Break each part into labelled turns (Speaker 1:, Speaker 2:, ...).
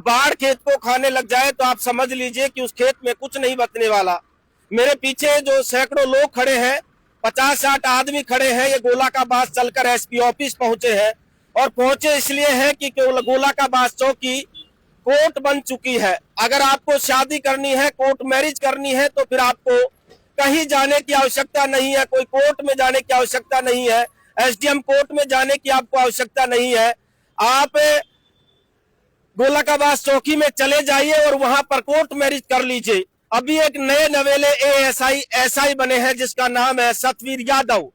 Speaker 1: बाढ़ खेत को खाने लग जाए तो आप समझ लीजिए कि उस खेत में कुछ नहीं बचने वाला। मेरे पीछे जो सैकड़ों लोग खड़े हैं, 50-60 आदमी खड़े हैं, ये गोला का बास चलकर एसपी ऑफिस पहुंचे हैं। और पहुंचे इसलिए है कि गोला का बास चौकी कोर्ट बन चुकी है। अगर आपको शादी करनी है, कोर्ट मैरिज करनी है, तो फिर आपको कहीं जाने की आवश्यकता नहीं है, कोई कोर्ट में जाने की आवश्यकता नहीं है, एसडीएम कोर्ट में जाने की आपको आवश्यकता नहीं है। आप गोला का बास चौकी में चले जाइए और वहां पर कोर्ट मैरिज कर लीजिए। अभी एक नए नवेले एएसआई बने हैं जिसका नाम है सतवीर यादव।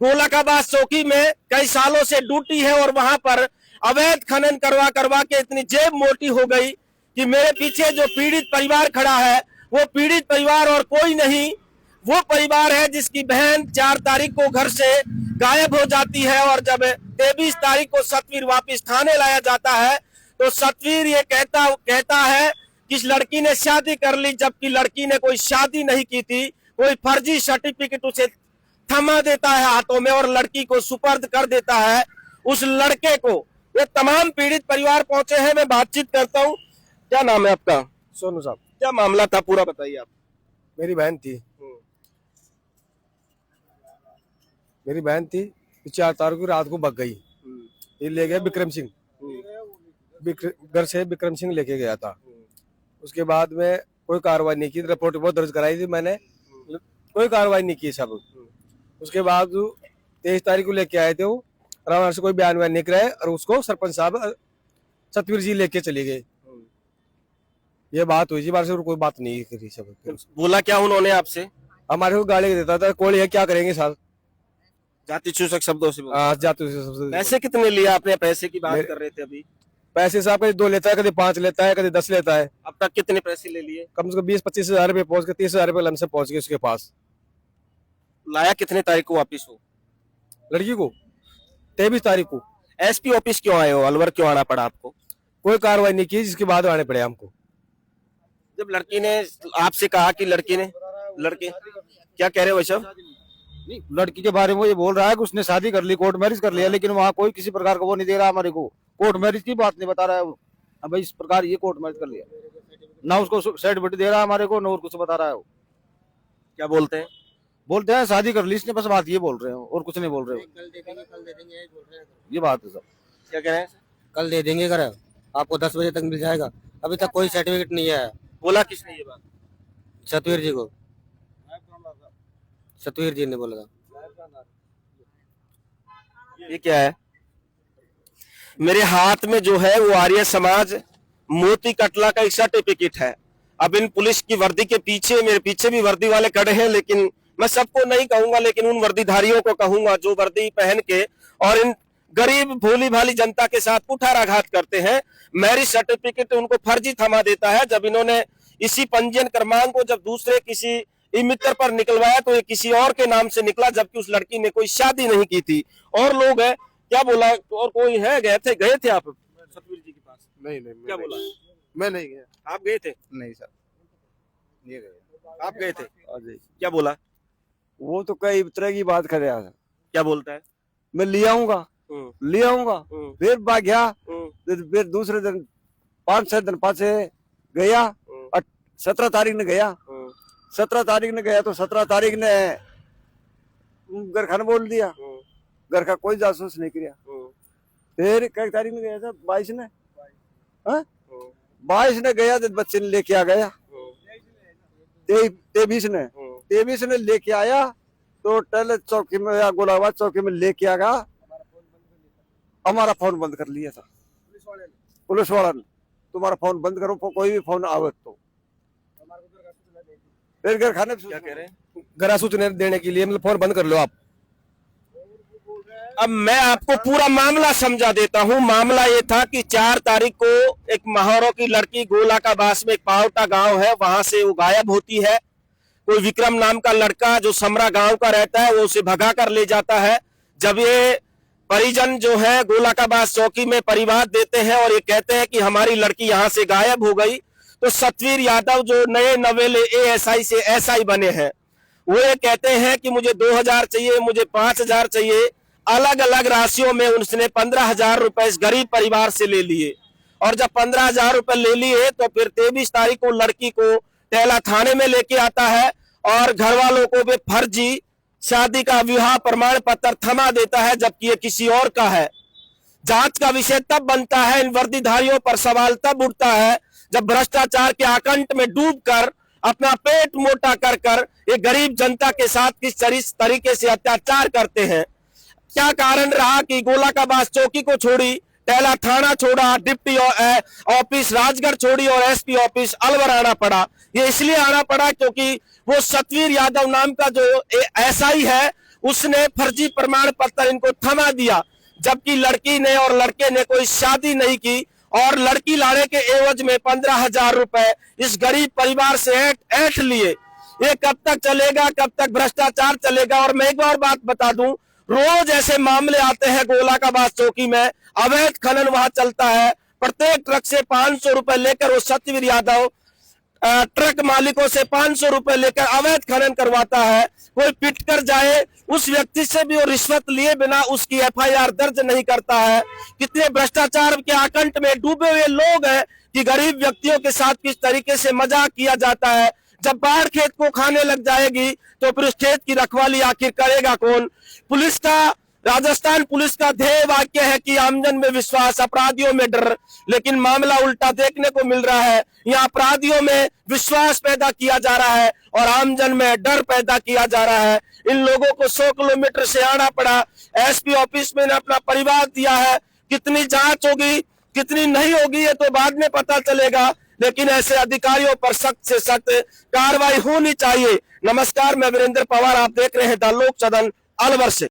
Speaker 1: गोला का बास चौकी में कई सालों से ड्यूटी है और वहां पर अवैध खनन करवा करवा के इतनी जेब मोटी हो गई कि मेरे पीछे जो पीड़ित परिवार खड़ा है वो पीड़ित परिवार और कोई नहीं, वो परिवार है जिसकी बहन 4 तारीख को घर से गायब हो जाती है। और जब 23 तारीख को सतवीर वापस थाने लाया जाता है तो सतवीर ये कहता है कि इस लड़की ने शादी कर ली, जबकि लड़की ने कोई शादी नहीं की थी। कोई फर्जी सर्टिफिकेट उसे थमा देता है हाथों में और लड़की को सुपर्द कर देता है उस लड़के को। ये तमाम पीड़ित परिवार पहुंचे हैं, मैं बातचीत करता हूँ। क्या नाम है आपका?
Speaker 2: सोनू साहब।
Speaker 1: क्या मामला था, पूरा बताइए आप।
Speaker 2: मेरी बहन थी 4 तारीख को रात को भग गई। ये ले गया विक्रम सिंह, घर से विक्रम सिंह लेके गया था। उसके बाद में कोई कार्रवाई नहीं की, रिपोर्ट बहुत दर्ज कराई थी मैंने, कोई कार्रवाई नहीं की सब। उसके बाद 23 तारीख को लेके आए थे वो, रावण से कोई बयान नहीं कराए और उसको सरपंच साहब सतवीर जी लेके चले गए। ये बात हुई जी, बार से कोई बात नहीं करी सब।
Speaker 1: बोला क्या उन्होंने आपसे?
Speaker 2: हमारे को गाली देता था, कोई है क्या करेंगे साहब,
Speaker 1: जाति सूचक शब्दों से।
Speaker 2: जाते
Speaker 1: पैसे कितने लिए आपने? पैसे की बात कर रहे थे अभी।
Speaker 2: पैसे साहब कभी 2 लेता है, कभी 5 लेता है, कभी 10 लेता है।
Speaker 1: अब तक कितने पैसे ले लिए?
Speaker 2: कम से कम 20-25 हजार रुपए पहुंच के 30 हजार रुपए लमसम पहुंच गए उसके पास।
Speaker 1: लाया कितने तारीख को वापिस हो?
Speaker 2: लड़की को 23 तारीख को।
Speaker 1: एसपी ऑफिस क्यों आए हो? अलवर क्यों आना पड़ा आपको?
Speaker 2: कोई कार्रवाई नहीं की, जिसके बाद आने पड़े हमको।
Speaker 1: जब लड़की ने आपसे कहा कि लड़के क्या कह रहे हो वैसे?
Speaker 3: लड़की के बारे में ये बोल रहा है कि उसने शादी कर ली, कोर्ट मैरिज कर लिया, लेकिन वहाँ कोई किसी प्रकार का वो नहीं दे रहा हमारे को, कोर्ट मैरिज की बात नहीं बता रहा है वो। अब भाई इस प्रकार ये कोर्ट मैरिज कर लिया, ना उसको सर्टिफिकेट दे रहा है हमारे को, ना और कुछ बता रहा है वो।
Speaker 1: क्या बोलते हैं?
Speaker 3: बोलते हैं शादी कर ली इसने, बस बात ये बोल रहे हो और कुछ नहीं बोल रहे हो।
Speaker 4: कल दे देंगे
Speaker 3: ये बात है सब।
Speaker 1: क्या कह रहे हैं?
Speaker 4: कल दे देंगे, कर आपको 10 बजे तक मिल जाएगा। अभी तक कोई सर्टिफिकेट नहीं है।
Speaker 1: बोला किसने ये बात?
Speaker 4: सतवीर जी को, सतवीर जी ने बोला था।
Speaker 1: ये क्या है? मेरे हाथ में जो है वो आर्य समाज मोती कटला का एक सर्टिफिकेट है। अब इन पुलिस की वर्दी के पीछे, मेरे पीछे भी वर्दी वाले खड़े हैं, लेकिन मैं सबको नहीं कहूंगा, लेकिन उन वर्दीधारियों को कहूंगा जो वर्दी पहन के और इन गरीब भोली भाली जनता के साथ कुठाराघात करते हैं। मैरिज सर्टिफिकेट उनको फर्जी थमा देता है। जब इन्होंने इसी पंजीयन क्रमांक को जब दूसरे किसी मित्र पर निकलवाया तो ये किसी और के नाम से निकला, जबकि उस लड़की ने कोई शादी नहीं की थी। और लोग है, क्या बोला? और कोई है? गए थे आप सतवीर जी के पास?
Speaker 2: नहीं
Speaker 1: क्या बोला?
Speaker 2: मैं नहीं गया।
Speaker 1: आप गए थे?
Speaker 2: नहीं सर, ये गए।
Speaker 1: आप गए थे? क्या बोला?
Speaker 2: वो तो कई तरह की बात कर रहा था।
Speaker 1: क्या बोलता है?
Speaker 2: मैं ले आऊंगा, फिर भाग गया। फिर दूसरे दिन 5-6 दिन पास गया, 17 तारीख ने गया। 17 तारीख ने गया तो 17 तारीख ने घर खाना बोल दिया, घर का कोई जासूस नहीं किया। फिर कई तारीख में गया था? 22 ने, 22 ने गया तो बच्चे ने लेके आ गया। 23 ने लेके आया तो टल चौकी में या गोलाबाद चौकी में लेके आ गया। हमारा फोन बंद कर लिया था पुलिस वाला ने, तुम्हारा फोन बंद करो, कोई भी फोन आवे तो। फिर घर खाने
Speaker 1: क्या कह रहे हैं?
Speaker 2: घर सूचना देने के लिए मतलब फोन बंद कर लो आप।
Speaker 1: अब मैं आपको पूरा मामला समझा देता हूं। मामला ये था कि 4 तारीख को एक महारों की लड़की गोला का बास में एक पावटा गांव है, वहां से वो गायब होती है। कोई विक्रम नाम का लड़का जो समरा गांव का रहता है वो उसे भगा कर ले जाता है। जब ये परिजन जो है गोला का बास चौकी में परिवार देते हैं और ये कहते हैं कि हमारी लड़की यहाँ से गायब हो गई, तो सतवीर यादव जो नए नवेले एएसआई से एसआई बने हैं वो ये कहते हैं कि मुझे 2000 चाहिए, मुझे 5000 चाहिए। अलग अलग राशियों में उसने 15,000 रुपए इस गरीब परिवार से ले लिए और जब 15,000 रुपए ले लिए तो फिर 23 तारीख को लड़की को टेला थाने में लेके आता है और घर वालों को भी फर्जी शादी का विवाह प्रमाण पत्र थमा देता है, जबकि ये किसी और का है। जांच का विषय तब बनता है, इन वर्दीधारियों पर सवाल तब उठता है जब भ्रष्टाचार के आकंठ में डूबकर अपना पेट मोटा कर कर ये गरीब जनता के साथ किस तरीके से अत्याचार करते हैं। क्या कारण रहा कि गोलाकाबाज चौकी को छोड़ी, टेला थाना छोड़ा, डिप्टी ऑफिस राजगढ़ छोड़ी और एसपी ऑफिस अलवर आना पड़ा? ये इसलिए आना पड़ा क्योंकि वो सतवीर यादव नाम का जो एसआई है उसने फर्जी प्रमाण पत्र इनको थमा दिया, जबकि लड़की ने और लड़के ने कोई शादी नहीं की और लड़की लाने के एवज में 15,000 रुपए इस गरीब परिवार से ऐंठ लिए। ये कब तक चलेगा, कब तक भ्रष्टाचार चलेगा? और मैं एक और बात बता दूं, रोज ऐसे मामले आते हैं गोलाकाबाज चौकी में, अवैध खनन वहां चलता है। प्रत्येक ट्रक से 500 रुपए लेकर वो सतवीर यादव ट्रक मालिकों से 500 रुपए लेकर अवैध खनन करवाता है। कोई पिट कर जाए उस व्यक्ति से भी वो रिश्वत लिए बिना उसकी एफआईआर दर्ज नहीं करता है। कितने भ्रष्टाचार के आकंठ में डूबे हुए लोग हैं कि गरीब व्यक्तियों के साथ किस तरीके से मजाक किया जाता है। जब बाढ़ खेत को खाने लग जाएगी तो फिर उस खेत की रखवाली आखिर करेगा कौन? पुलिस का, राजस्थान पुलिस का ध्येय वाक्य है कि आमजन में विश्वास, अपराधियों में डर, लेकिन मामला उल्टा देखने को मिल रहा है। यहाँ अपराधियों में विश्वास पैदा किया जा रहा है और आमजन में डर पैदा किया जा रहा है। इन लोगों को 100 किलोमीटर से आना पड़ा। एसपी ऑफिस में अपना परिवार दिया है। कितनी जांच होगी, कितनी नहीं होगी, ये तो बाद में पता चलेगा, लेकिन ऐसे अधिकारियों पर सख्त से सख्त कार्रवाई होनी चाहिए। नमस्कार, मैं वीरेंद्र पवार, आप देख रहे हैं द लोक सदन अलवर से।